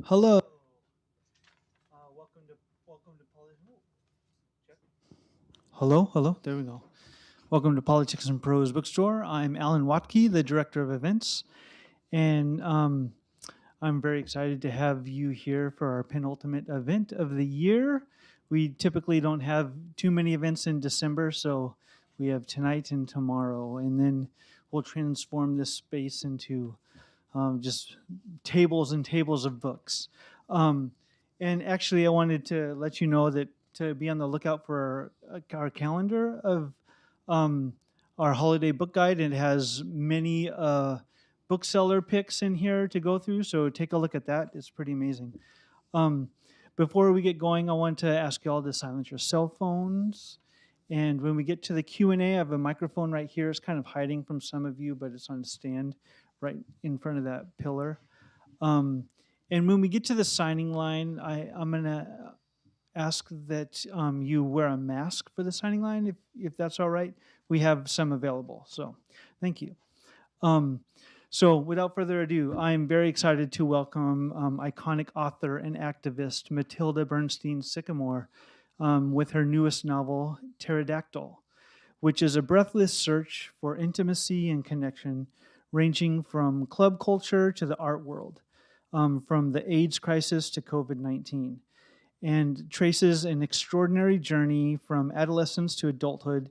Hello. Welcome to Hello. There we go. Welcome to Politics and Prose bookstore. I'm Alan Watke, the director of events, and I'm very excited to have you here for our penultimate event of the year. We typically don't have too many events in December, so we have tonight and tomorrow, and then we'll transform this space into just tables and tables of books. Um, and actually, I wanted to let you know that to be on the lookout for our calendar of um, our holiday book guide. It has many bookseller picks in here to go through, so take a look at that. It's pretty amazing. Um, Before we get going, I want to ask you all to silence your cell phones. And when we get to the Q&A, I have a microphone right here. It's kind of hiding from some of you, but it's on a stand right in front of that pillar. And when we get to the signing line, I'm going to ask that you wear a mask for the signing line, if that's all right. We have some available, so thank you. So without further ado, I'm very excited to welcome iconic author and activist Mattilda Bernstein Sycamore with her newest novel, Pterodactyl, which is a breathless search for intimacy and connection, ranging from club culture to the art world, from the AIDS crisis to COVID-19, and traces an extraordinary journey from adolescence to adulthood,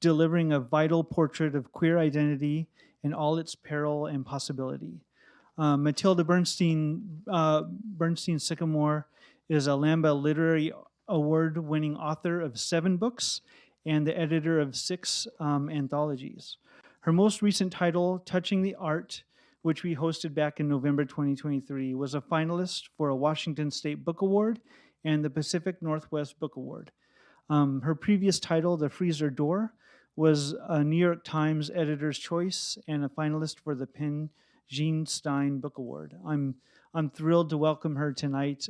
delivering a vital portrait of queer identity in all its peril and possibility. Mattilda Bernstein Sycamore is a Lambda Literary Award-winning author of 7 books and the editor of 6 anthologies. Her most recent title, Touching the Art, which we hosted back in November 2023, was a finalist for a Washington State Book Award and the Pacific Northwest Book Award. Her previous title, The Freezer Door, was a New York Times Editor's Choice and a finalist for the Penn Jean Stein Book Award. I'm thrilled to welcome her tonight.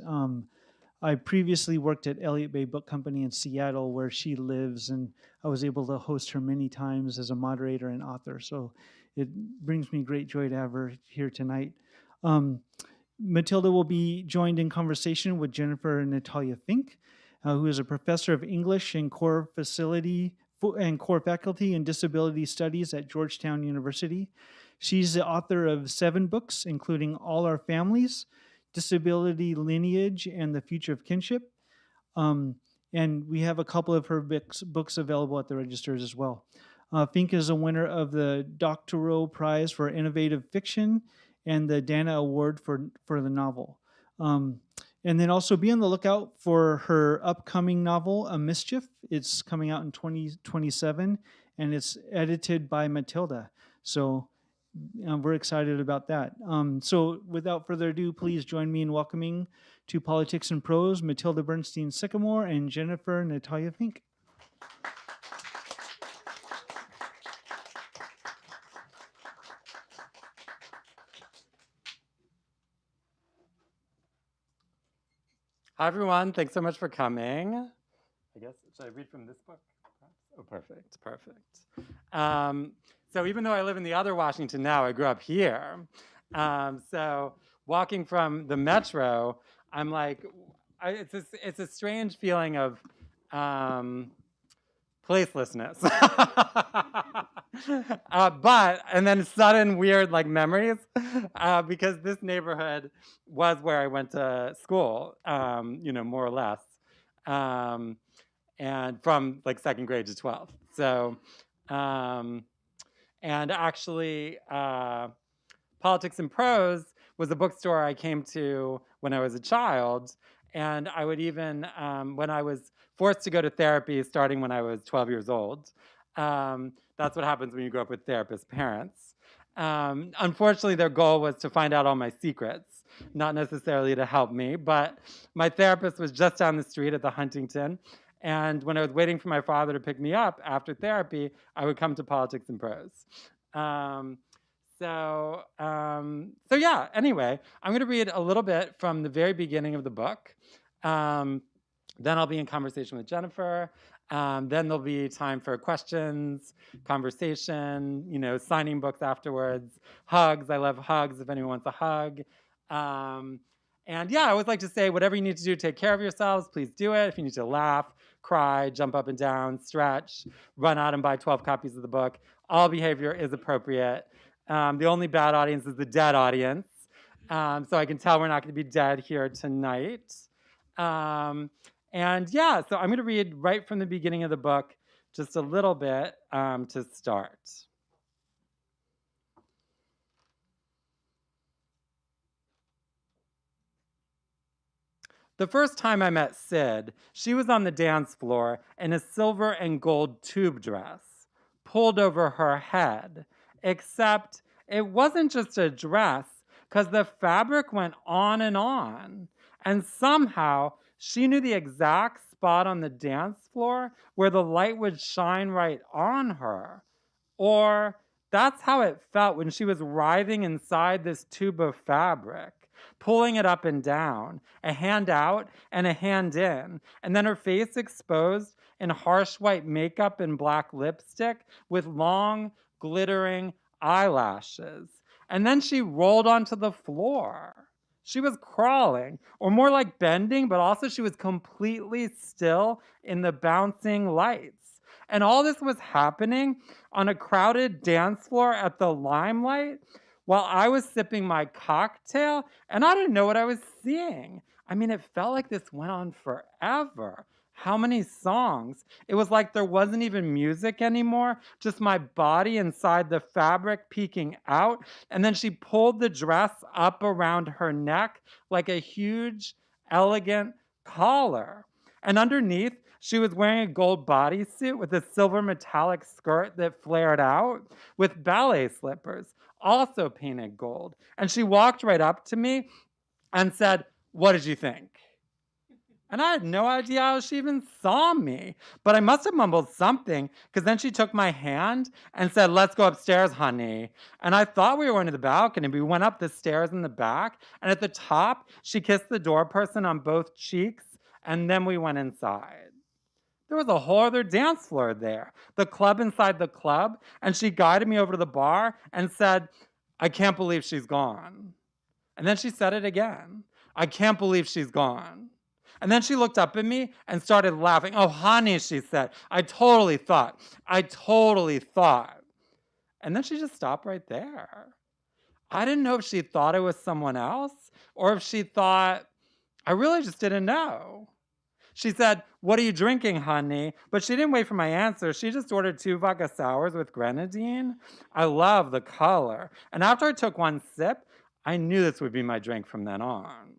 I previously worked at Elliott Bay Book Company in Seattle, where she lives, and I was able to host her many times as a moderator and author. So it brings me great joy to have her here tonight. Mattilda will be joined in conversation with Jennifer and Natalya Fink, who is a professor of English and core faculty in disability studies at Georgetown University. She's the author of 7 books, including All Our Families, Disability Lineage, and The Future of Kinship. And we have a couple of her books available at the registers as well. Fink is a winner of the Dactyl Prize for Innovative Fiction and the Dana Award for the novel. And then also be on the lookout for her upcoming novel, A Mischief. It's coming out in 2027, and it's edited by Mattilda. So we're excited about that. So without further ado, please join me in welcoming to Politics and Prose, Mattilda Bernstein Sycamore and Jennifer Natalya Fink. Hi, everyone. Thanks so much for coming. I guess, should I read from this book? Oh, perfect. So even though I live in the other Washington now, I grew up here. So walking from the metro, I'm like, it's a strange feeling of placelessness. And then sudden weird like memories, because this neighborhood was where I went to school, more or less, and from like 2nd grade to 12th. So, and actually, Politics and Prose was a bookstore I came to when I was a child, and I would even, when I was forced to go to therapy starting when I was 12 years old. That's what happens when you grow up with therapist parents. Unfortunately, their goal was to find out all my secrets, not necessarily to help me, but my therapist was just down the street at the Huntington, and when I was waiting for my father to pick me up after therapy, I would come to Politics and Prose. So yeah, anyway, I'm going to read a little bit from the very beginning of the book. Then I'll be in conversation with Jennifer. Then there'll be time for questions, conversation, signing books afterwards, hugs. I love hugs if anyone wants a hug. And yeah, I always like to say, whatever you need to do to take care of yourselves, please do it. If you need to laugh, cry, jump up and down, stretch, run out and buy 12 copies of the book, all behavior is appropriate. The only bad audience is the dead audience. So I can tell we're not going to be dead here tonight. And yeah, so I'm going to read right from the beginning of the book, just a little bit to start. The first time I met Sid, she was on the dance floor in a silver and gold tube dress, pulled over her head, except it wasn't just a dress, because the fabric went on, and somehow she knew the exact spot on the dance floor where the light would shine right on her. Or that's how it felt when she was writhing inside this tube of fabric, pulling it up and down, a hand out and a hand in, and then her face exposed in harsh white makeup and black lipstick with long, glittering eyelashes. And then she rolled onto the floor. She was crawling, or more like bending, but also she was completely still in the bouncing lights. And all this was happening on a crowded dance floor at the Limelight while I was sipping my cocktail, and I didn't know what I was seeing. I mean, it felt like this went on forever. How many songs? It was like there wasn't even music anymore, just my body inside the fabric peeking out. And then she pulled the dress up around her neck like a huge, elegant collar. And underneath, she was wearing a gold bodysuit with a silver metallic skirt that flared out with ballet slippers, also painted gold. And she walked right up to me and said, "What did you think?" And I had no idea how she even saw me, but I must have mumbled something, because then she took my hand and said, "Let's go upstairs, honey." And I thought we were going to the balcony. We went up the stairs in the back, and at the top, she kissed the door person on both cheeks, and then we went inside. There was a whole other dance floor there, the club inside the club, and she guided me over to the bar and said, "I can't believe she's gone." And then she said it again, "I can't believe she's gone." And then she looked up at me and started laughing. "Oh, honey," she said, I totally thought. And then she just stopped right there. I didn't know if she thought it was someone else or if she thought, I really just didn't know. She said, "What are you drinking, honey?" But she didn't wait for my answer. She just ordered 2 vodka sours with grenadine. I love the color. And after I took one sip, I knew this would be my drink from then on.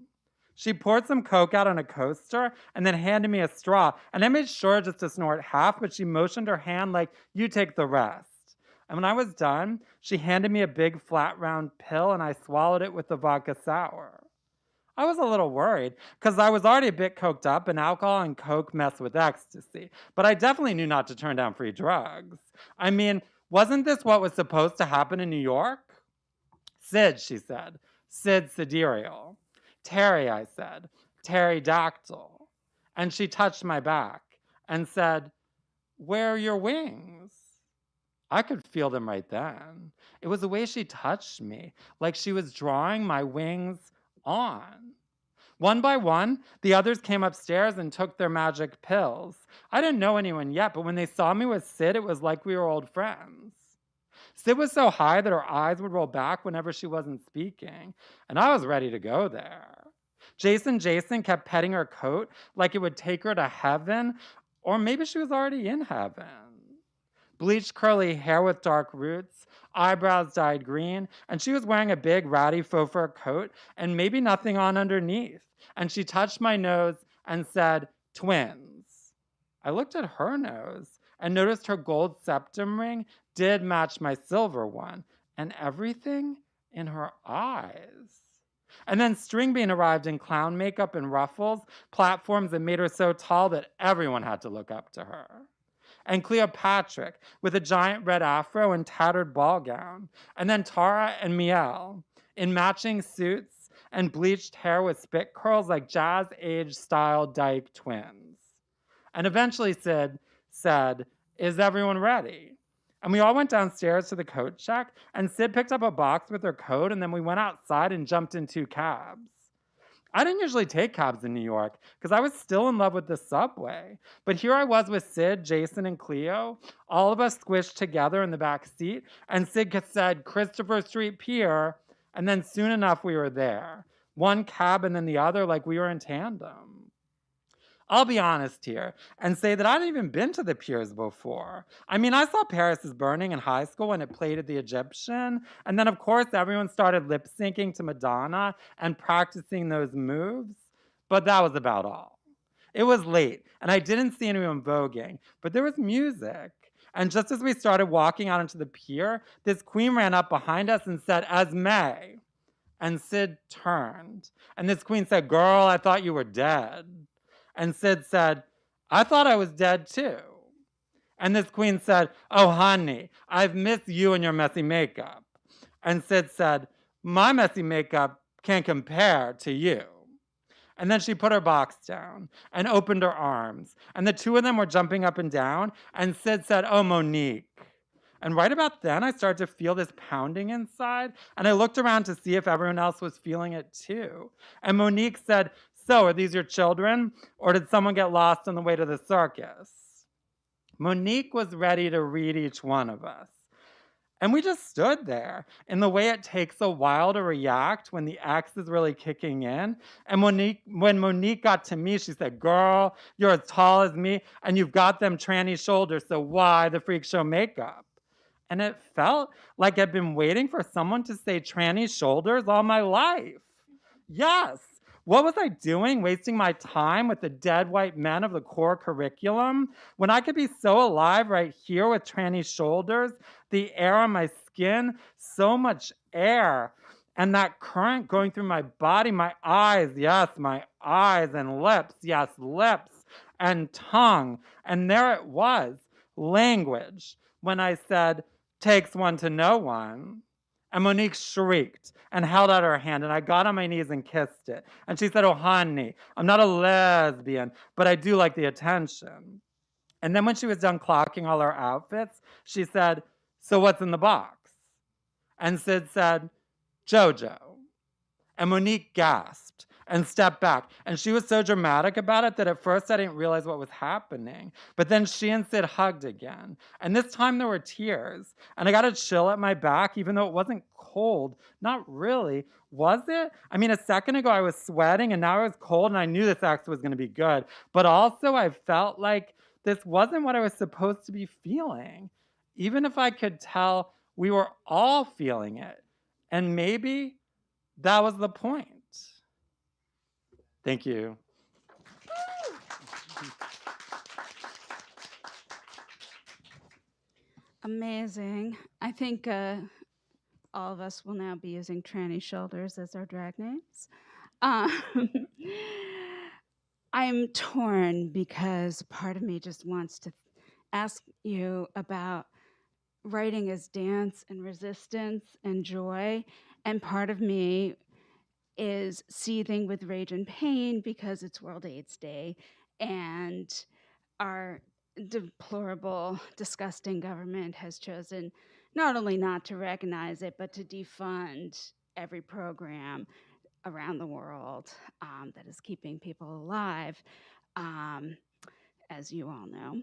She poured some Coke out on a coaster and then handed me a straw. And I made sure just to snort half, but she motioned her hand like, "You take the rest." And when I was done, she handed me a big flat round pill and I swallowed it with the vodka sour. I was a little worried because I was already a bit coked up and alcohol and Coke mess with ecstasy, but I definitely knew not to turn down free drugs. I mean, wasn't this what was supposed to happen in New York? "Sid," she said. "Sid Sidereal." "Terry," I said. "Pterodactyl." And she touched my back and said, "Where are your wings?" I could feel them right then. It was the way she touched me, like she was drawing my wings on. One by one, the others came upstairs and took their magic pills. I didn't know anyone yet, but when they saw me with Sid, it was like we were old friends. Sid was so high that her eyes would roll back whenever she wasn't speaking, and I was ready to go there. Jason kept petting her coat like it would take her to heaven, or maybe she was already in heaven. Bleached curly hair with dark roots, eyebrows dyed green, and she was wearing a big ratty faux fur coat and maybe nothing on underneath. And she touched my nose and said, "Twins." I looked at her nose and noticed her gold septum ring did match my silver one, and everything in her eyes. And then Stringbean arrived in clown makeup and ruffles, platforms that made her so tall that everyone had to look up to her. And Cleopatra with a giant red afro and tattered ball gown. And then Tara and Miel in matching suits and bleached hair with spit curls like jazz-age style Dyke twins. And eventually Sid said, "Is everyone ready?" And we all went downstairs to the coat check, and Sid picked up a box with her coat, and then we went outside and jumped in 2 cabs. I didn't usually take cabs in New York because I was still in love with the subway. But here I was with Sid, Jason, and Cleo, all of us squished together in the back seat, and Sid said, Christopher Street Pier, and then soon enough we were there. One cab and then the other, like we were in tandem. I'll be honest here and say that I hadn't even been to the piers before. I mean, I saw Paris is Burning in high school when it played at the Egyptian. And then, of course, everyone started lip syncing to Madonna and practicing those moves. But that was about all. It was late, and I didn't see anyone voguing, but there was music. And just as we started walking out into the pier, this queen ran up behind us and said, Esme. And Sid turned. And this queen said, girl, I thought you were dead. And Sid said, I thought I was dead too. And this queen said, oh, honey, I've missed you and your messy makeup. And Sid said, my messy makeup can't compare to you. And then she put her box down and opened her arms. And the two of them were jumping up and down. And Sid said, oh, Monique. And right about then, I started to feel this pounding inside. And I looked around to see if everyone else was feeling it too. And Monique said, so, are these your children? Or did someone get lost on the way to the circus? Monique was ready to read each one of us. And we just stood there in the way it takes a while to react when the X is really kicking in. And when Monique got to me, she said, girl, you're as tall as me, and you've got them tranny shoulders, so why the freak show makeup? And it felt like I'd been waiting for someone to say tranny shoulders all my life. Yes. What was I doing, wasting my time with the dead white men of the core curriculum, when I could be so alive right here with tranny shoulders, the air on my skin, so much air, and that current going through my body, my eyes, yes, my eyes, and lips, yes, lips, and tongue. And there it was, language, when I said, takes one to know one. And Monique shrieked and held out her hand, and I got on my knees and kissed it. And she said, oh, honey, I'm not a lesbian, but I do like the attention. And then when she was done clocking all our outfits, she said, so what's in the box? And Sid said, JoJo. And Monique gasped and stepped back. And she was so dramatic about it that at first I didn't realize what was happening. But then she and Sid hugged again. And this time there were tears. And I got a chill at my back, even though it wasn't cold. Not really. Was it? I mean, a second ago I was sweating and now I was cold and I knew this act was going to be good. But also I felt like this wasn't what I was supposed to be feeling. Even if I could tell we were all feeling it. And maybe that was the point. Thank you. Amazing. I think all of us will now be using tranny shoulders as our drag names. I'm torn because part of me just wants to ask you about writing as dance and resistance and joy. And part of me is seething with rage and pain because it's World AIDS Day and our deplorable, disgusting government has chosen not only not to recognize it, but to defund every program around the world that is keeping people alive, as you all know.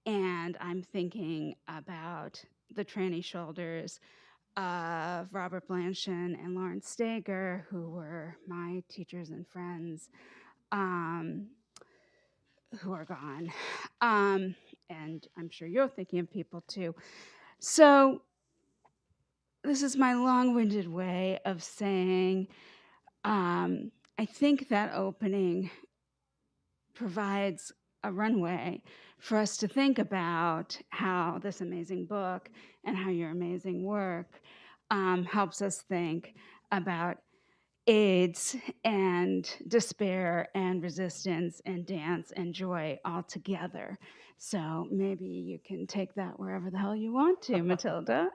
And I'm thinking about the tranny shoulders of Robert Blanchard and Lawrence Steger, who were my teachers and friends, who are gone. And I'm sure you're thinking of people too. So this is my long-winded way of saying, I think that opening provides a runway for us to think about how this amazing book and how your amazing work helps us think about AIDS and despair and resistance and dance and joy all together. So maybe you can take that wherever the hell you want to, Mattilda.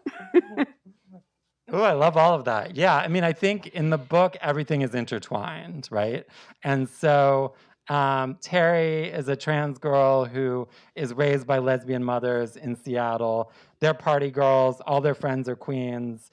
Oh, I love all of that. Yeah, I mean, I think in the book, everything is intertwined, right? And so Terry is a trans girl who is raised by lesbian mothers in Seattle. They're party girls. All their friends are queens.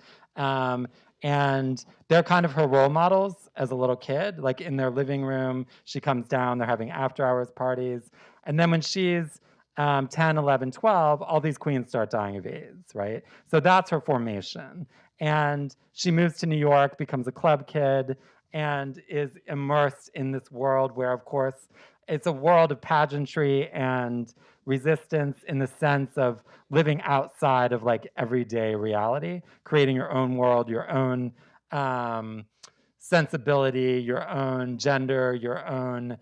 and they're kind of her role models as a little kid. Like in their living room, she comes down, they're having after hours parties. And then when she's 10, 11, 12, all these queens start dying of AIDS, right? So that's her formation. And she moves to New York, becomes a club kid, and is immersed in this world where, of course, it's a world of pageantry and resistance in the sense of living outside of like everyday reality, creating your own world, your own sensibility, your own gender, your own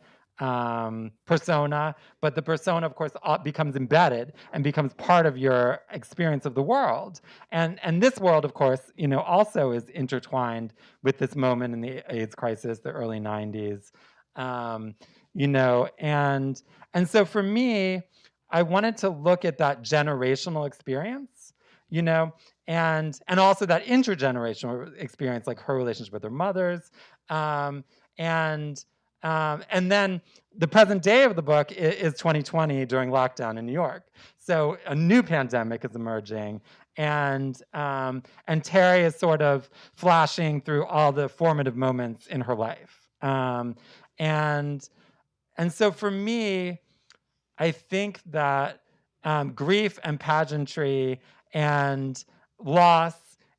persona. But the persona, of course, becomes embedded and becomes part of your experience of the world. And this world, of course, you know, also is intertwined with this moment in the AIDS crisis, the early 90s. You know, and so for me, I wanted to look at that generational experience, you know, and also that intergenerational experience, like her relationship with her mothers, and then the present day of the book is 2020 during lockdown in New York. So a new pandemic is emerging, and Terry is sort of flashing through all the formative moments in her life, and so for me, I think that grief and pageantry and loss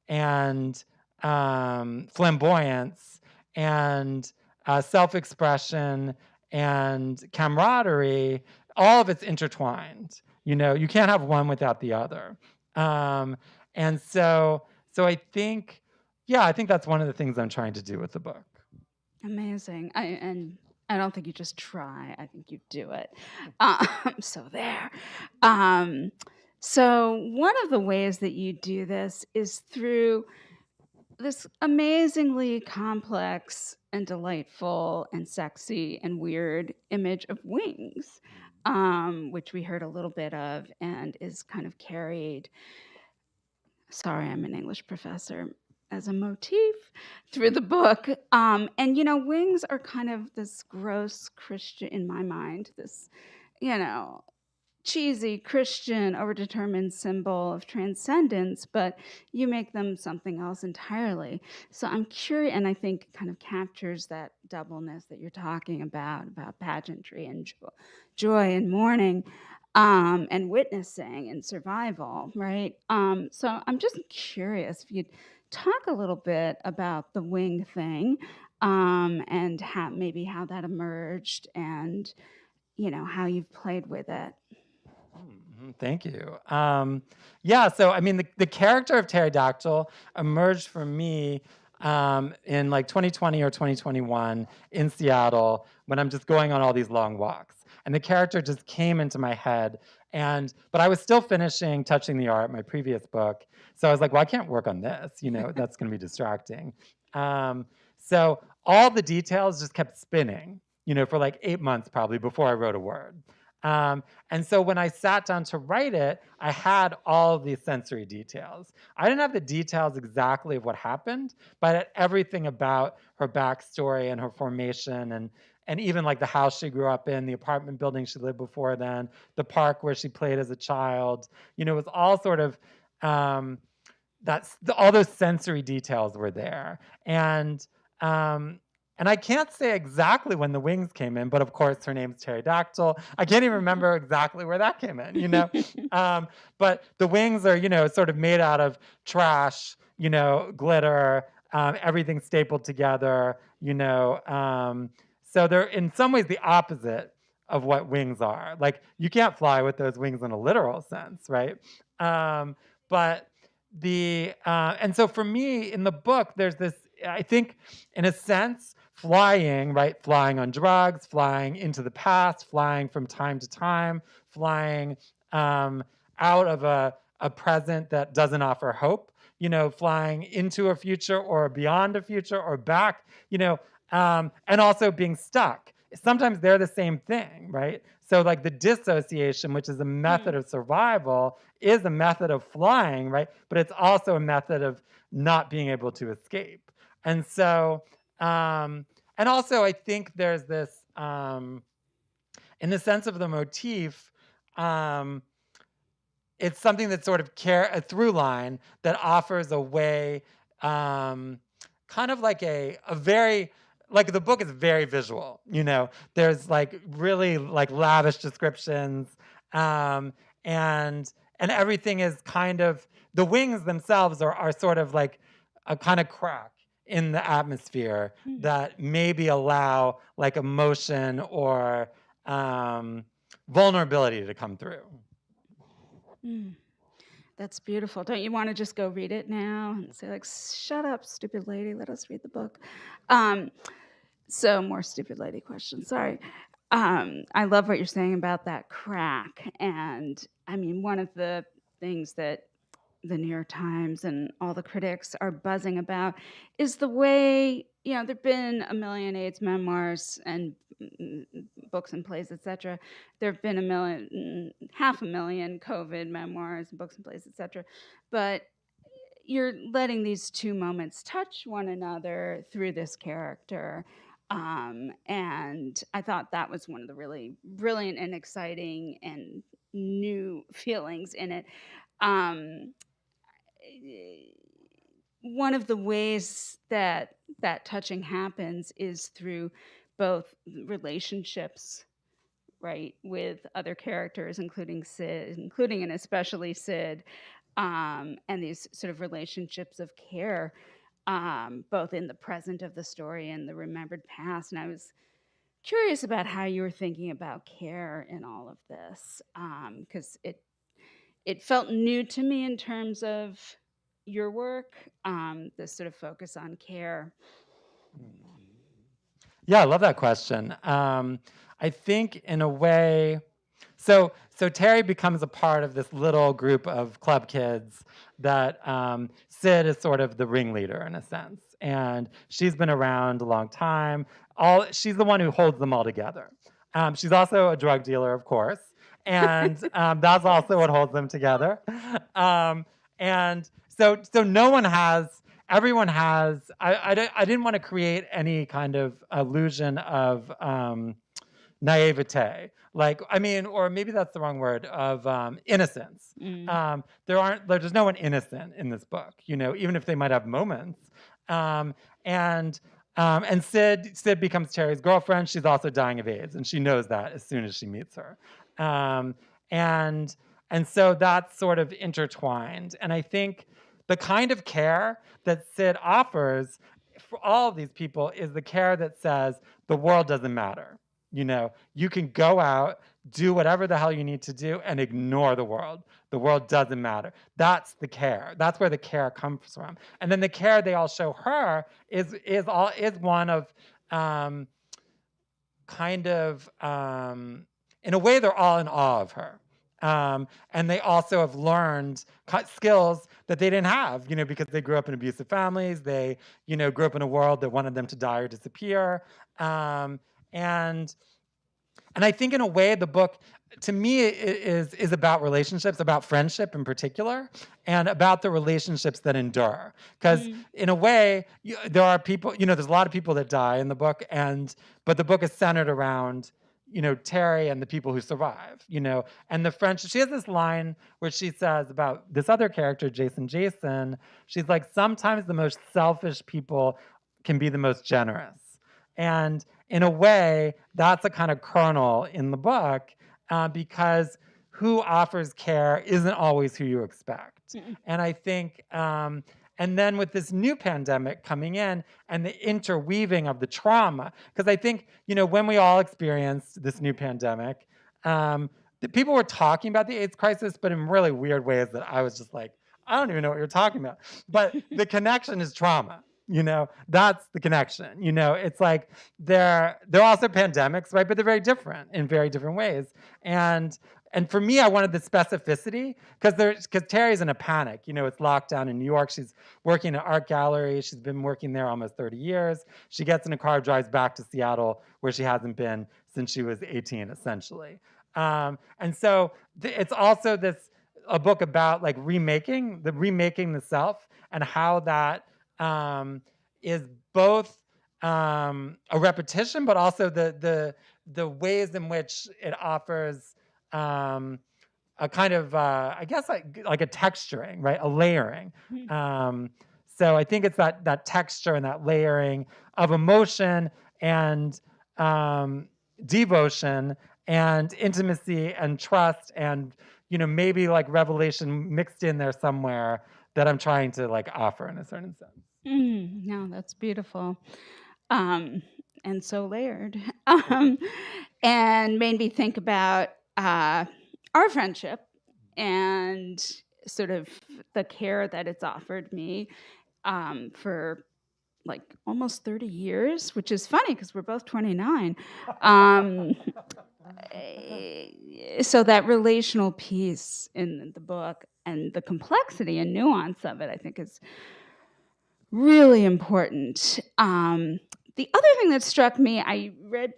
and flamboyance and self-expression and camaraderie, all of it's intertwined. You know, you can't have one without the other. And so I think, yeah, I think that's one of the things I'm trying to do with the book. Amazing. I don't think you just try. I think you do it. So there. So one of the ways that you do this is through this amazingly complex and delightful and sexy and weird image of wings, which we heard a little bit of and is kind of carried. Sorry, I'm an English professor. As a motif through the book. And, you know, wings are kind of this gross Christian, in my mind, this, you know, cheesy Christian overdetermined symbol of transcendence, but you make them something else entirely. So I'm curious, and I think kind of captures that doubleness that you're talking about pageantry and joy and mourning. And witnessing and survival, right? So I'm just curious if you'd talk a little bit about the wing thing, and how that emerged, and you know how you've played with it. Thank you. Yeah, so I mean, the character of Pterodactyl emerged for me in like 2020 or 2021 in Seattle when I'm just going on all these long walks. And the character just came into my head. But I was still finishing Touching the Art, my previous book. So I was like, well, I can't work on this. You know, that's going to be distracting. So all the details just kept spinning, you know, for like 8 months probably before I wrote a word. And so when I sat down to write it, I had all of these sensory details. I didn't have the details exactly of what happened, but I had everything about her backstory and her formation, and even like the house she grew up in, the apartment building she lived before then, the park where she played as a child. You know, it was all sort of, all those sensory details were there. And I can't say exactly when the wings came in, but of course her name's Pterodactyl. I can't even remember exactly where that came in, you know? But the wings are, you know, sort of made out of trash, you know, glitter, everything stapled together, you know. So they're in some ways the opposite of what wings are. Like you can't fly with those wings in a literal sense, right? But and so for me in the book, there's this, I think in a sense, flying, right? Flying on drugs, flying into the past, flying from time to time, flying out of a present that doesn't offer hope, you know, flying into a future or beyond a future or back, you know, and also being stuck. Sometimes they're the same thing, right? So like the dissociation, which is a method of survival, is a method of flying, right? But it's also a method of not being able to escape. And so, and also I think there's this, in the sense of the motif, it's something that's sort of a through line that offers a way kind of like a very, like the book is very visual, you know. There's like really like lavish descriptions, and everything is kind of, the wings themselves are sort of like a kind of crack in the atmosphere that maybe allow like emotion or vulnerability to come through. That's beautiful. Don't you want to just go read it now and say like, shut up, stupid lady, let us read the book? So more stupid lady questions, sorry. I love what you're saying about that crack. And I mean, one of the things that the New York Times and all the critics are buzzing about is the way, you know, there've been a million AIDS memoirs and books and plays, etc. There've been half a million COVID memoirs, books and plays, etc. But you're letting these two moments touch one another through this character. And I thought that was one of the really brilliant and exciting and new feelings in it. One of the ways that that touching happens is through both relationships, right, with other characters, including Sid, including and especially Sid, and these sort of relationships of care, both in the present of the story and the remembered past. And I was curious about how you were thinking about care in all of this, because it felt new to me in terms of your work, this sort of focus on care. Yeah, I love that question. I think in a way, so Terry becomes a part of this little group of club kids that Sid is sort of the ringleader in a sense, and she's been around a long time. She's the one who holds them all together. She's also a drug dealer, of course, and that's also what holds them together. And so no one has. Everyone has. I didn't want to create any kind of illusion of naivete, like, I mean, or maybe that's the wrong word, of innocence. There's no one innocent in this book, you know, even if they might have moments. And Sid becomes Terry's girlfriend. She's also dying of AIDS, and she knows that as soon as she meets her. And so that's sort of intertwined. And I think the kind of care that Sid offers for all of these people is the care that says the world doesn't matter. You know, you can go out, do whatever the hell you need to do, and ignore the world. The world doesn't matter. That's the care. That's where the care comes from. And then the care they all show her is one of in a way, they're all in awe of her. And they also have learned skills that they didn't have, you know, because they grew up in abusive families. They, you know, grew up in a world that wanted them to die or disappear. And I think in a way the book, to me, is about relationships, about friendship in particular, and about the relationships that endure. Because in a way, there are people, you know, there's a lot of people that die in the book, but the book is centered around, you know, Terry and the people who survive, you know, and the friendship. She has this line where she says about this other character, Jason, she's like, sometimes the most selfish people can be the most generous. And in a way, that's a kind of kernel in the book, because who offers care isn't always who you expect. And I think, and then with this new pandemic coming in and the interweaving of the trauma, because I think, you know, when we all experienced this new pandemic, the people were talking about the AIDS crisis, but in really weird ways that I was just like, I don't even know what you're talking about. But the connection is trauma. You know, that's the connection. You know, it's like they're also pandemics, right? But they're very different in very different ways. And for me, I wanted the specificity because Terry's in a panic. You know, it's lockdown in New York. She's working at an art gallery. She's been working there almost 30 years. She gets in a car, drives back to Seattle, where she hasn't been since she was 18, essentially. And so it's also a book about like remaking the self and how that is both a repetition, but also the ways in which it offers a kind of I guess like a texturing, right, a layering. so I think it's that texture and that layering of emotion and devotion and intimacy and trust and, maybe like revelation mixed in there somewhere that I'm trying to like offer in a certain sense. No, that's beautiful. And so layered. And made me think about our friendship and sort of the care that it's offered me for like almost 30 years, which is funny because we're both 29. So that relational piece in the book and the complexity and nuance of it, I think, is really important. The other thing that struck me, I read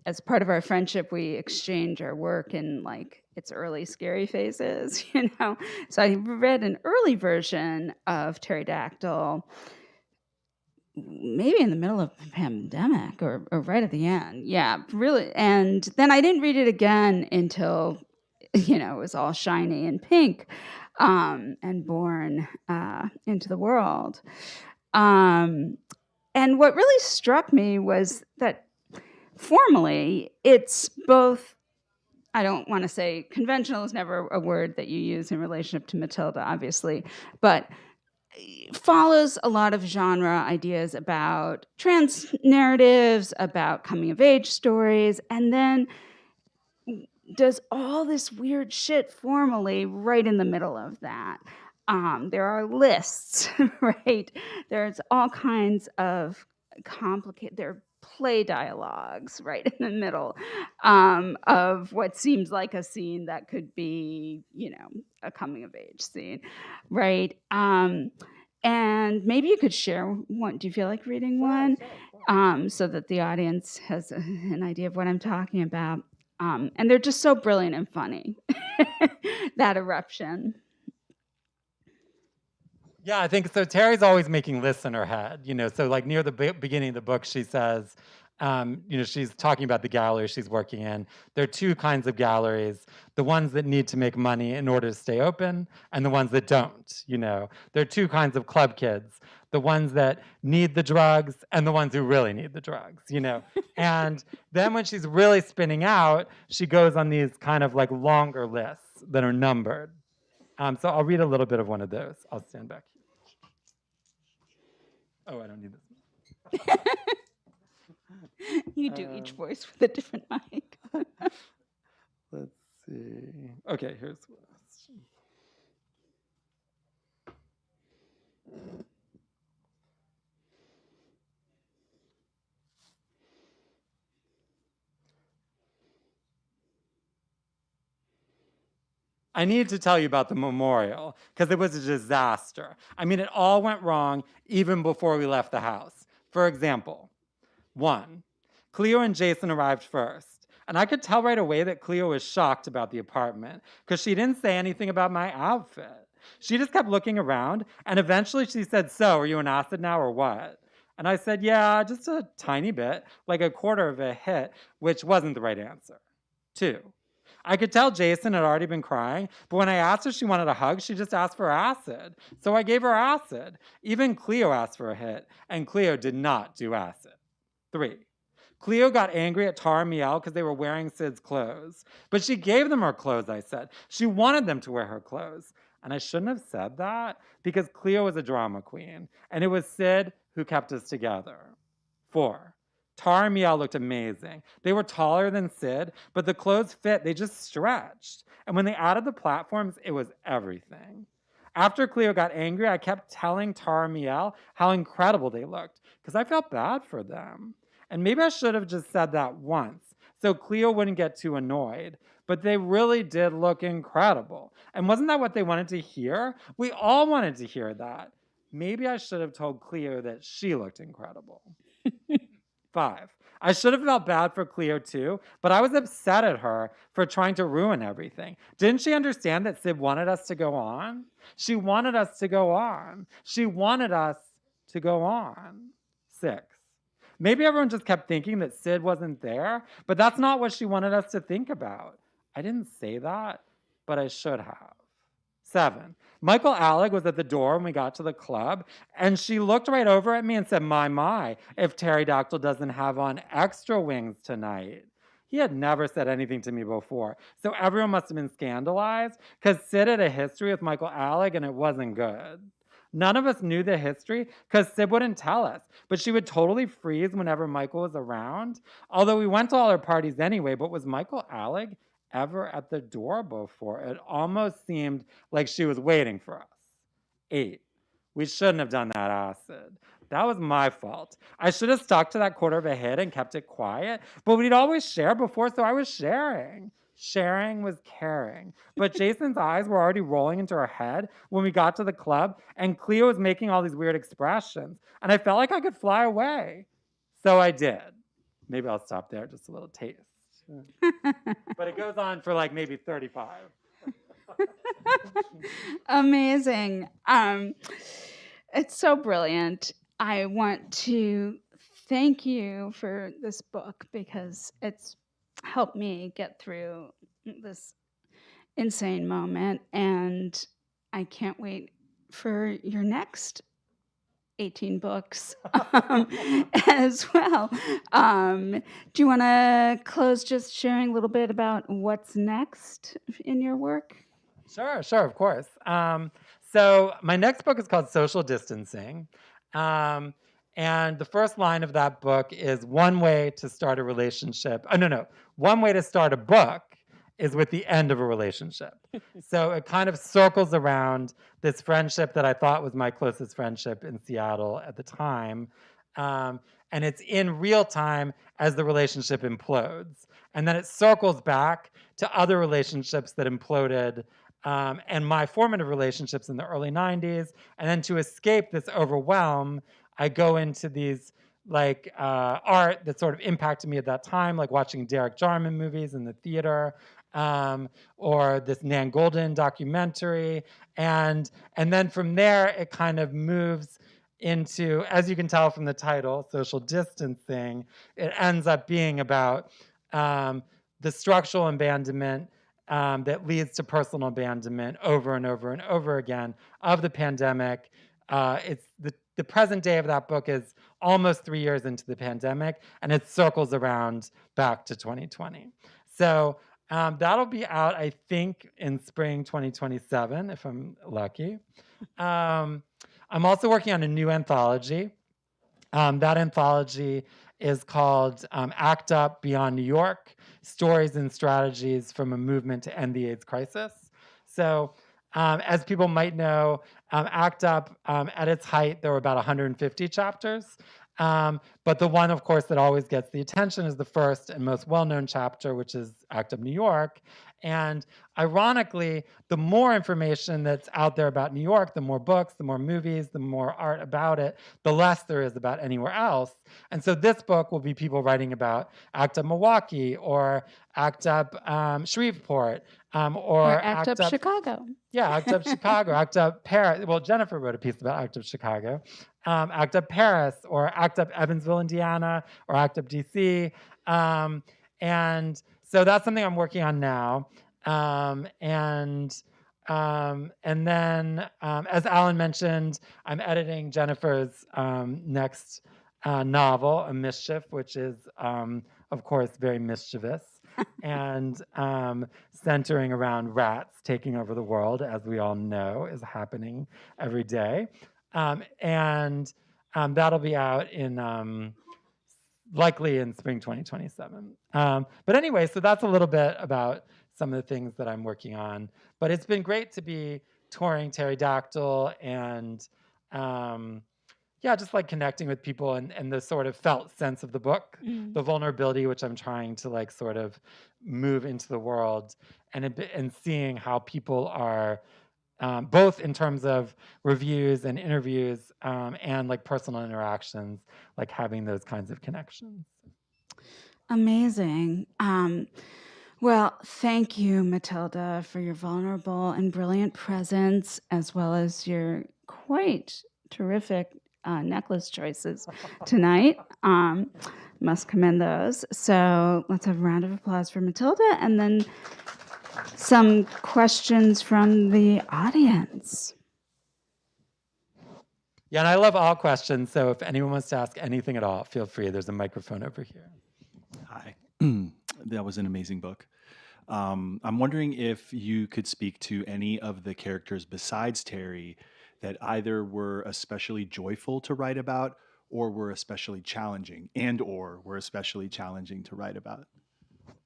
as part of our friendship, we exchange our work in like its early scary phases, So I read an early version of Pterodactyl, maybe in the middle of the pandemic or right at the end. Yeah, really. And then I didn't read it again until, it was all shiny and pink and born into the world. And what really struck me was that formally, it's both, I don't want to say conventional is never a word that you use in relationship to Mattilda, obviously, but follows a lot of genre ideas about trans narratives, about coming of age stories, and then does all this weird shit formally right in the middle of that. There are lists, right? There's all kinds of complicated, there are play dialogues right in the middle of what seems like a scene that could be, a coming of age scene, right? And maybe you could share one. Do you feel like reading one? So that the audience has an idea of what I'm talking about. And they're just so brilliant and funny, that eruption. Yeah, I think so. Terry's always making lists in her head, So like near the beginning of the book, she says, she's talking about the gallery she's working in. There are two kinds of galleries: the ones that need to make money in order to stay open, and the ones that don't. There are two kinds of club kids: the ones that need the drugs, and the ones who really need the drugs. And then when she's really spinning out, she goes on these kind of like longer lists that are numbered. So I'll read a little bit of one of those. I'll stand back here. Oh, I don't need this. You do each voice with a different mic. Let's see. Okay, here's what. I need to tell you about the memorial because it was a disaster. I mean, it all went wrong even before we left the house. For example, 1, Cleo and Jason arrived first. And I could tell right away that Cleo was shocked about the apartment because she didn't say anything about my outfit. She just kept looking around, and eventually she said, "So, are you on acid now or what?" And I said, "Yeah, just a tiny bit, like a quarter of a hit," which wasn't the right answer. 2, I could tell Jason had already been crying, but when I asked if she wanted a hug, she just asked for acid. So I gave her acid. Even Cleo asked for a hit, and Cleo did not do acid. 3, Cleo got angry at Tara and Miel because they were wearing Sid's clothes. But she gave them her clothes, I said. She wanted them to wear her clothes. And I shouldn't have said that because Cleo was a drama queen, and it was Sid who kept us together. 4, Tara and Miel looked amazing. They were taller than Sid, but the clothes fit, they just stretched. And when they added the platforms, it was everything. After Cleo got angry, I kept telling Tara and Miel how incredible they looked because I felt bad for them. And maybe I should have just said that once so Cleo wouldn't get too annoyed. But they really did look incredible. And wasn't that what they wanted to hear? We all wanted to hear that. Maybe I should have told Cleo that she looked incredible. 5, I should have felt bad for Cleo too, but I was upset at her for trying to ruin everything. Didn't she understand that Sid wanted us to go on? She wanted us to go on. She wanted us to go on. 6, maybe everyone just kept thinking that Sid wasn't there, but that's not what she wanted us to think about. I didn't say that, but I should have. 7. Michael Alec was at the door when we got to the club, and she looked right over at me and said, my, if Pterodactyl doesn't have on extra wings tonight. He had never said anything to me before, so everyone must have been scandalized, because Sid had a history with Michael Alec, and it wasn't good. None of us knew the history, because Sid wouldn't tell us, but she would totally freeze whenever Michael was around, although we went to all her parties anyway. But was Michael Alec ever at the door before? It almost seemed like she was waiting for us. 8. We shouldn't have done that acid. That was my fault. I should have stuck to that quarter of a hit and kept it quiet, but we'd always share before, so I was sharing. Sharing was caring. But Jason's eyes were already rolling into her head when we got to the club, and Cleo was making all these weird expressions, and I felt like I could fly away. So I did. Maybe I'll stop there, just a little taste. But it goes on for like maybe 35. Amazing. It's so brilliant. I want to thank you for this book because it's helped me get through this insane moment, and I can't wait for your next 18 books as well. Do you want to close just sharing a little bit about what's next in your work? Sure, of course. So my next book is called Social Distancing. And the first line of that book is one way to start a relationship. Oh, no. One way to start a book is with the end of a relationship. So it kind of circles around this friendship that I thought was my closest friendship in Seattle at the time. And it's in real time as the relationship implodes. And then it circles back to other relationships that imploded and my formative relationships in the early 90s. And then to escape this overwhelm, I go into these like art that sort of impacted me at that time, like watching Derek Jarman movies in the theater, or this Nan Goldin documentary. And then from there, it kind of moves into, as you can tell from the title, Social Distancing. It ends up being about the structural abandonment that leads to personal abandonment over and over and over again of the pandemic. It's the present day of that book is almost 3 years into the pandemic, and it circles around back to 2020. So that'll be out, I think, in spring 2027, if I'm lucky. I'm also working on a new anthology. That anthology is called Act Up Beyond New York, Stories and Strategies from a Movement to End the AIDS Crisis. So as people might know, Act Up, at its height, there were about 150 chapters. But the one, of course, that always gets the attention is the first and most well-known chapter, which is Act Up New York. And ironically, the more information that's out there about New York, the more books, the more movies, the more art about it, the less there is about anywhere else. And so this book will be people writing about Act Up Milwaukee or Act Up Shreveport or Act Up Chicago. Yeah, Act Up Chicago, Act Up Paris. Well, Jennifer wrote a piece about Act Up Chicago. Act Up Paris or Act Up Evansville, Indiana, or Act Up DC. And so that's something I'm working on now. And then, as Alan mentioned, I'm editing Jennifer's next novel, A Mischief, which is, of course, very mischievous and centering around rats taking over the world, as we all know is happening every day. And that'll be out in likely in spring 2027. But anyway, so that's a little bit about some of the things that I'm working on. But it's been great to be touring Pterodactyl and yeah, just like connecting with people and the sort of felt sense of the book, the vulnerability, which I'm trying to like sort of move into the world and seeing how people are both in terms of reviews and interviews and like personal interactions, like having those kinds of connections. Amazing. Well, thank you, Mattilda, for your vulnerable and brilliant presence, as well as your quite terrific necklace choices tonight. Must commend those. So let's have a round of applause for Mattilda, and then some questions from the audience. Yeah, and I love all questions, so if anyone wants to ask anything at all, feel free. There's a microphone over here. Hi. That was an amazing book. I'm wondering if you could speak to any of the characters besides Terry that either were especially joyful to write about or were especially challenging were especially challenging to write about.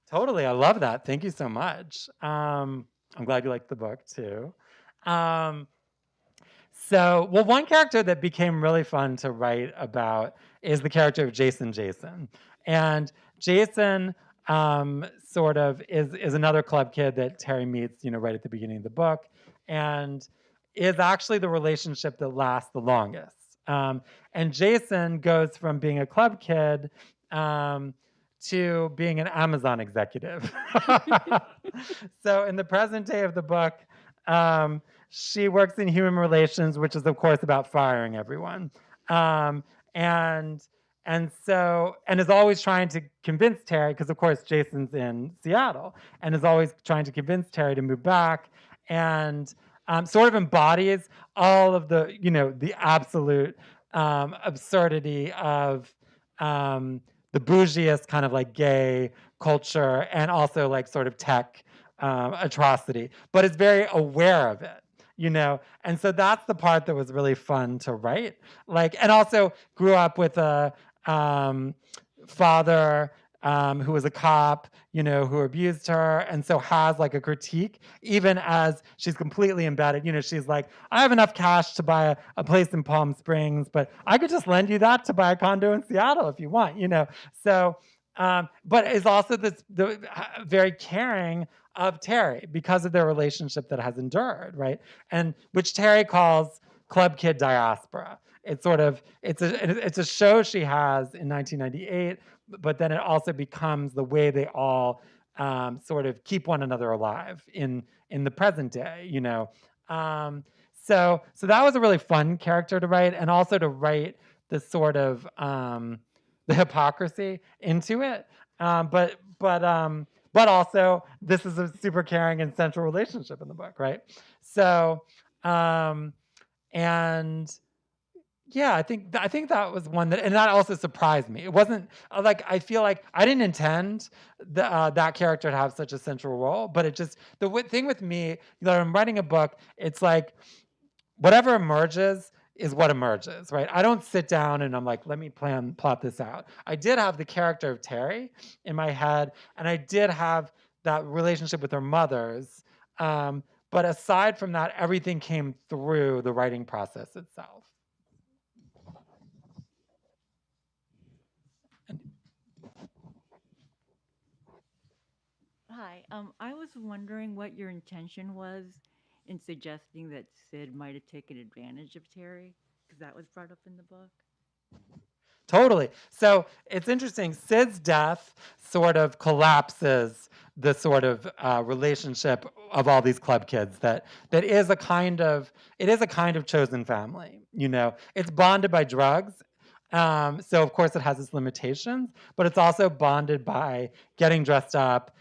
Totally, I love that. Thank you so much. I'm glad you liked the book too. Well, one character that became really fun to write about is the character of Jason. And Jason sort of is another club kid that Terry meets, right at the beginning of the book, and is actually the relationship that lasts the longest. And Jason goes from being a club kid to being an Amazon executive. So in the present day of the book, she works in human relations, which is of course about firing everyone. And is always trying to convince Terry, because of course Jason's in Seattle, and is always trying to convince Terry to move back, and sort of embodies all of the, the absolute absurdity of the bougiest kind of like gay culture, and also like sort of tech atrocity, but is very aware of it. And so that's the part that was really fun to write. And also grew up with a father who was a cop, who abused her, and so has like a critique, even as she's completely embedded. She's like, I have enough cash to buy a place in Palm Springs, but I could just lend you that to buy a condo in Seattle if you want, So, but is also the very caring of Terry because of their relationship that has endured, right? And which Terry calls Club Kid Diaspora. It's a show she has in 1998, but then it also becomes the way they all sort of keep one another alive in the present day, So that was a really fun character to write, and also to write the sort of the hypocrisy into it, but also this is a super caring and central relationship in the book, right? So, and yeah, I think that was one and that also surprised me. It wasn't like, I feel like I didn't intend that character to have such a central role, but it just, thing with me, I'm writing a book, it's like whatever emerges is what emerges, right? I don't sit down and I'm like, let me plot this out. I did have the character of Terry in my head, and I did have that relationship with her mothers. But aside from that, everything came through the writing process itself. Hi, I was wondering what your intention was in suggesting that Sid might have taken advantage of Terry, because that was brought up in the book. Totally. So it's interesting. Sid's death sort of collapses the sort of relationship of all these club kids. That is a kind of chosen family. It's bonded by drugs. So of course it has its limitations, but it's also bonded by getting dressed up.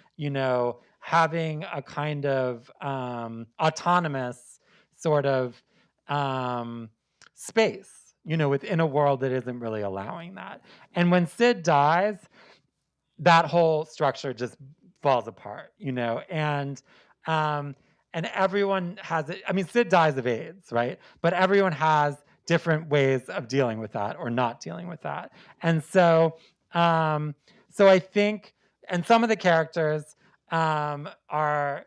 Having a kind of autonomous sort of space. Within a world that isn't really allowing that. And when Sid dies, that whole structure just falls apart, and everyone has it. I mean, Sid dies of AIDS, right? But everyone has different ways of dealing with that or not dealing with that. And so I think, and some of the characters are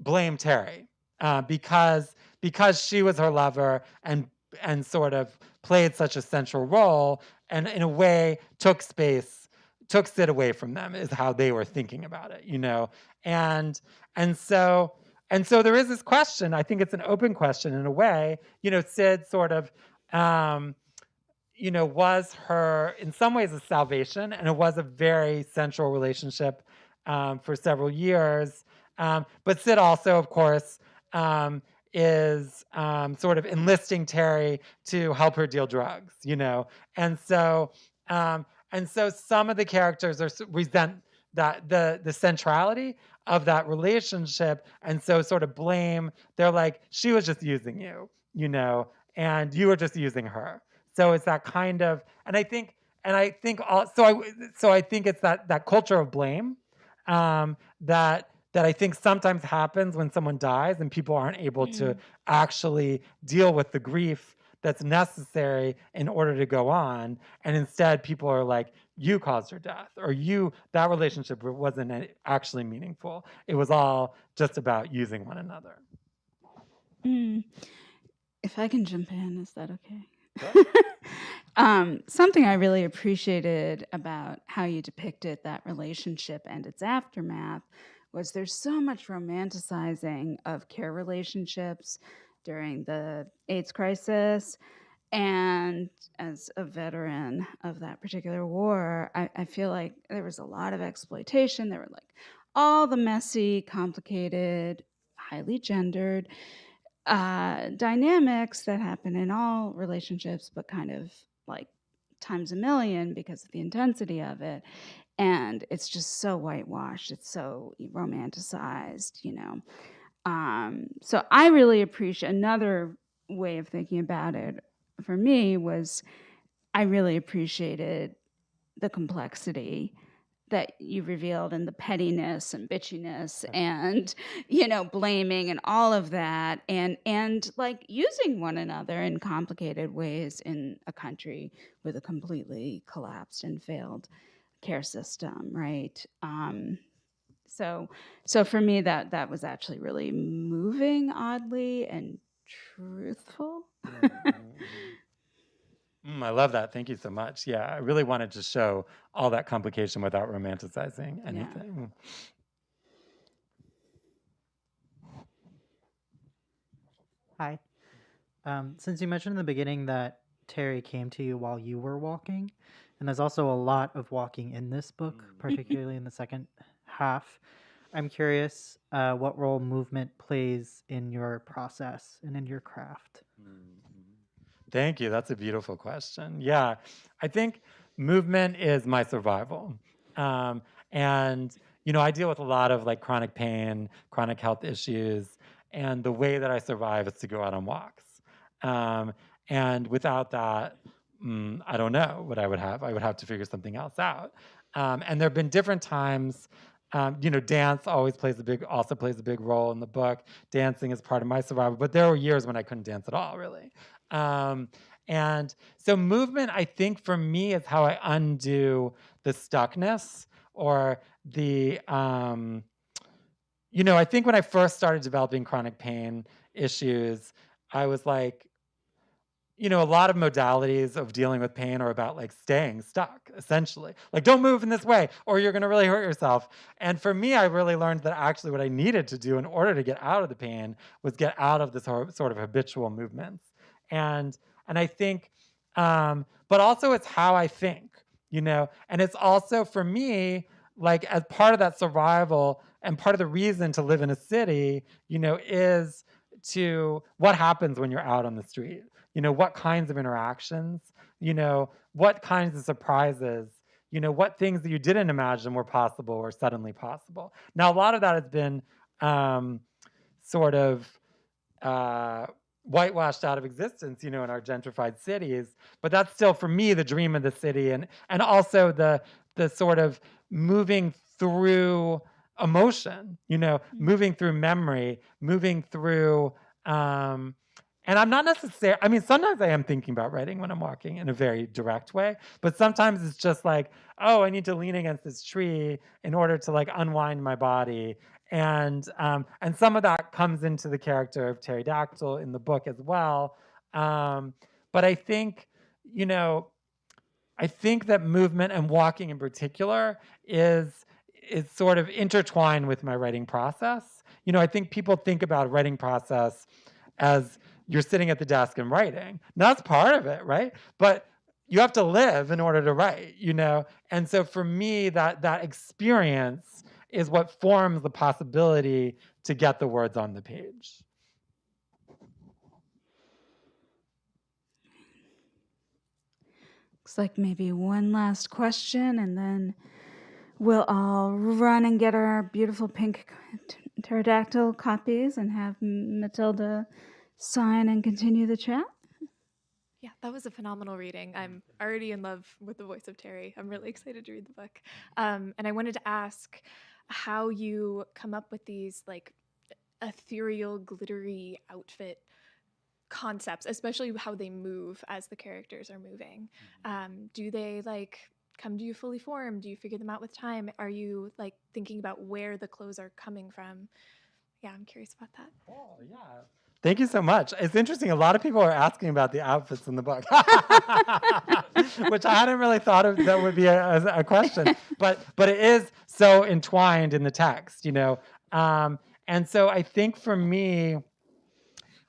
blame Terry because she was her lover and sort of played such a central role, and in a way took Sid away from them, is how they were thinking about it, and so there is this question. I think it's an open question in a way. Sid sort of was her, in some ways, a salvation, and it was a very central relationship for several years. But Sid also, of course, is sort of enlisting Terry to help her deal drugs, and so some of the characters resent that the centrality of that relationship, and so sort of blame. They're like, she was just using you, and you were just using her. So it's that kind of, and I think it's that culture of blame, that I think sometimes happens when someone dies and people aren't able to actually deal with the grief that's necessary in order to go on. And instead people are like, you caused her death, or that relationship wasn't actually meaningful. It was all just about using one another. If I can jump in, is that okay? Something I really appreciated about how you depicted that relationship and its aftermath was there's so much romanticizing of care relationships during the AIDS crisis. And as a veteran of that particular war, I feel like there was a lot of exploitation. There were like all the messy, complicated, highly gendered dynamics that happen in all relationships, but kind of like times a million because of the intensity of it. And it's just so whitewashed. It's so romanticized, So I really appreciate another way of thinking about it for me was I really appreciated the complexity that you revealed and the pettiness and bitchiness and blaming and all of that and like using one another in complicated ways in a country with a completely collapsed and failed care system, right? So for me that was actually really moving, oddly, and truthful. I love that. Thank you so much. Yeah, I really wanted to show all that complication without romanticizing anything. Hi. Since you mentioned in the beginning that Terry came to you while you were walking, and there's also a lot of walking in this book, particularly in the second half, I'm curious what role movement plays in your process and in your craft. Thank you. That's a beautiful question. Yeah, I think movement is my survival. And, I deal with a lot of like chronic pain, chronic health issues, and the way that I survive is to go out on walks. And without that, I don't know what I would have. I would have to figure something else out. And there have been different times. Dance also plays a big role in the book. Dancing is part of my survival, but there were years when I couldn't dance at all, really. And so movement, I think for me, is how I undo the stuckness or the, I think when I first started developing chronic pain issues, I was like, a lot of modalities of dealing with pain are about like staying stuck, essentially. Like, don't move in this way or you're going to really hurt yourself. And for me, I really learned that actually what I needed to do in order to get out of the pain was get out of this sort of habitual movements. And I think, but also it's how I think, and it's also for me, like as part of that survival and part of the reason to live in a city, is to what happens when you're out on the street. What kinds of interactions, what kinds of surprises, what things that you didn't imagine were possible or suddenly possible. Now, a lot of that has been sort of whitewashed out of existence, in our gentrified cities. But that's still, for me, the dream of the city, and also the sort of moving through emotion, moving through memory, moving through. And I'm not necessarily, sometimes I am thinking about writing when I'm walking in a very direct way, but sometimes it's just like, oh, I need to lean against this tree in order to like unwind my body. And some of that comes into the character of Pterodactyl in the book as well. But I think, I think that movement and walking in particular is sort of intertwined with my writing process. I think people think about a writing process as you're sitting at the desk and writing. Now, that's part of it, right? But you have to live in order to write, And so for me, that experience is what forms the possibility to get the words on the page. Looks like maybe one last question, and then we'll all run and get our beautiful pink pterodactyl copies and have Mattilda sign and continue the chat. Yeah, that was a phenomenal reading. I'm already in love with the voice of Terry. I'm really excited to read the book. And I wanted to ask how you come up with these like ethereal, glittery outfit concepts, especially how they move as the characters are moving. Do they like come to you fully formed? Do you figure them out with time? Are you like thinking about where the clothes are coming from? Yeah, I'm curious about that. Oh, yeah. Thank you so much. It's interesting. A lot of people are asking about the outfits in the book, which I hadn't really thought of that would be a question. But it is so entwined in the text, you know. And so I think for me,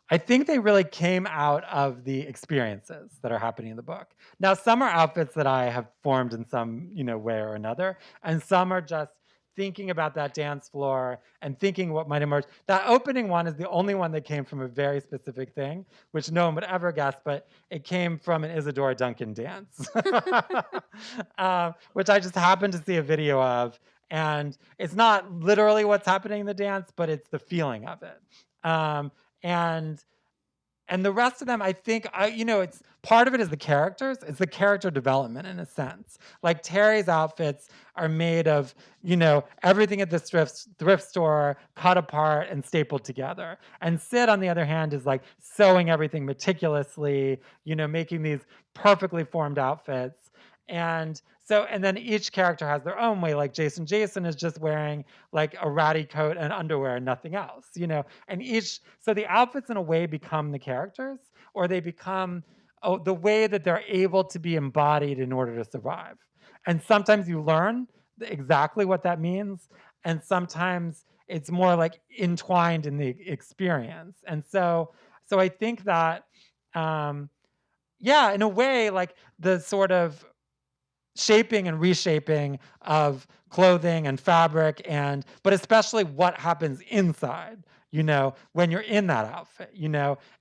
I think they really came out of the experiences that are happening in the book. Now, some are outfits that I have formed in some, way or another, and some are just thinking about that dance floor and thinking what might emerge. That opening one is the only one that came from a very specific thing, which no one would ever guess, but it came from an Isadora Duncan dance, which I just happened to see a video of. And it's not literally what's happening in the dance, but it's the feeling of it. And the rest of them, I think, it's part of it is the characters. It's the character development in a sense. Like Terry's outfits are made of, everything at the thrift store cut apart and stapled together. And Sid, on the other hand, is like sewing everything meticulously, making these perfectly formed outfits. And then each character has their own way. Like Jason is just wearing like a ratty coat and underwear and nothing else, and so the outfits in a way become the characters, or they become the way that they're able to be embodied in order to survive. And sometimes you learn exactly what that means. And sometimes it's more like entwined in the experience. And so I think that, in a way, like the sort of shaping and reshaping of clothing and fabric, but especially what happens inside, when you're in that outfit,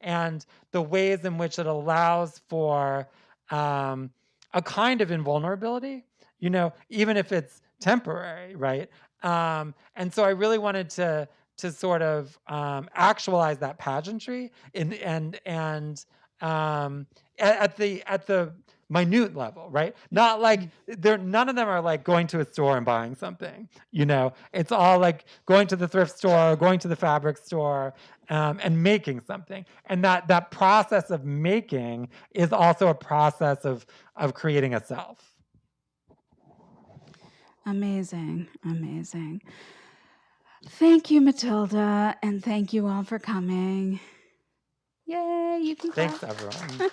and the ways in which it allows for a kind of invulnerability, even if it's temporary, right? And so I really wanted to sort of actualize that pageantry at the minute level, right? Not like none of them are like going to a store and buying something, It's all like going to the thrift store, going to the fabric store, and making something. And that process of making is also a process of creating a self. Amazing, amazing. Thank you, Mattilda, and thank you all for coming. Yay, you can clap. Thanks, everyone.